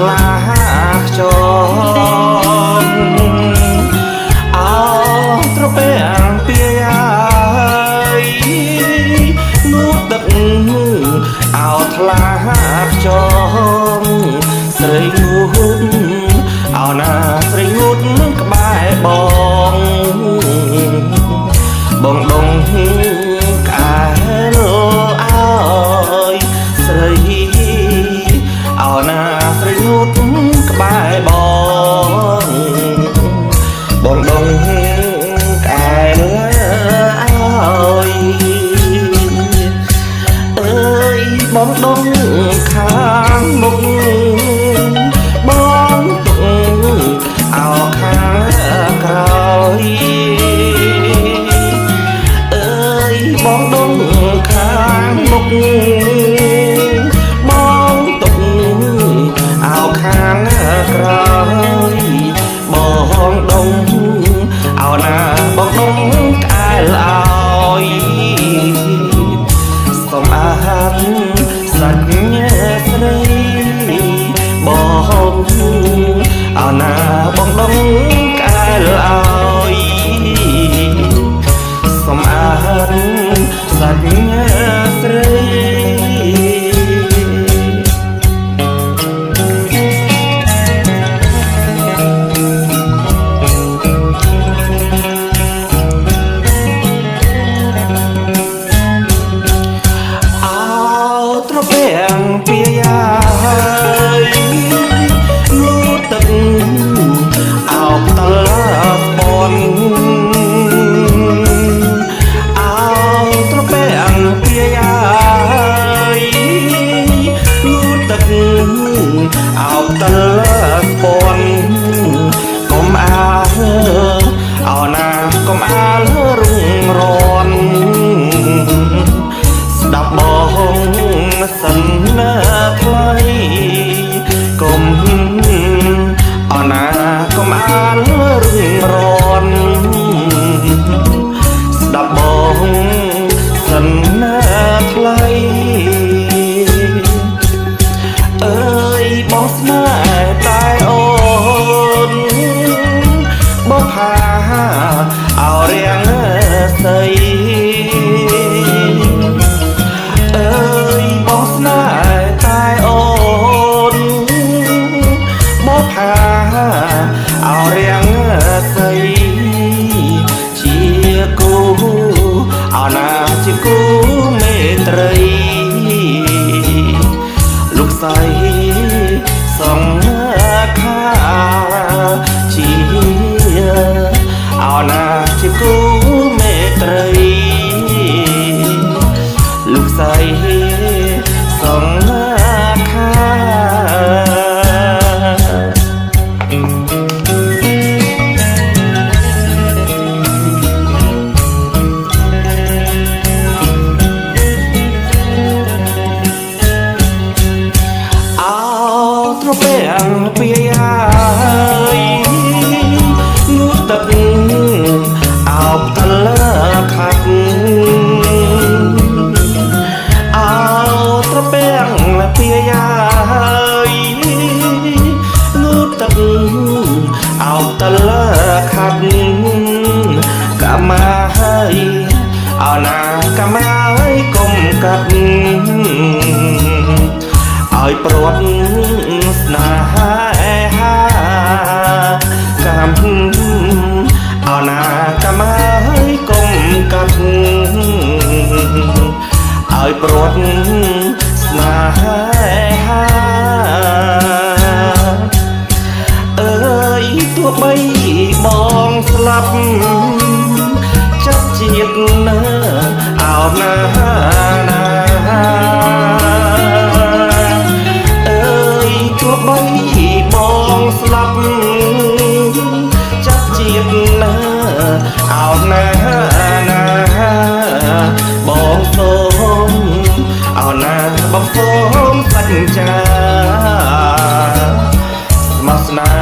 ថ្លាចងអោត្រពាំងពីហើយនោះទឹកអោថ្លាចងស្រីងូតអោណាស្រីងូតក្បែរបងដងក្អែលអើយស្រីអោណាស្រីងូតក្បែរបងដងក្អែលអើយអើយបងដងខាងមុខបងទុកអោខាងក្រោយបងដងខាងមុខបងទុកអោខាងក្រោយបងដងអោណាបងដងក្អែលអើយសូមអាហារសញ្ញាស្រីបងអោណាបងដងក្អែលអើយសូមអាហារសញ្ញាស្រីអោត្រពាំងពីហើយនោះទឹកអោតឡាបនអោតលើពន់កុំអាអោណាកុំអាលរុងរន់ស្ដាប់បងសិនណាថ្លៃកុំអោណាកុំអាលរុងរន់ស្ដាប់បងសិនណាថ្លៃបងស្នេហ៍តែអូនបងផាអោរៀងស្អីអើយបងស្នេហ៍តែអូនបងផាអោរៀងស្អីជាគូអោណាជាគូមេត្រីលោកស្រីសង្ខាជាអោណាជាគូមេត្រីលោកស្រីសង្ខាត្រពាំងពីហើយនោះទឹកអោបតលើខាត់អោត្រពាំងពីហើយនោះទឹកអោបតលើខាត់កាមាហើយអោណាកាមាហើយកុំកាត់ឲ្យព្រាត់ស្នេហាកំអោណាកំហើយកុំកាត់ឲ្យព្រាត់ស្នេហាអើយទោះបីបងស្លាប់ចាប់ជាតិណាអោណាទោះបីបងស្លាប់ចាប់ជាតិណាអោណាបងសូមអោណាបងសូមសច្ចាស្មោះស្នេហ៍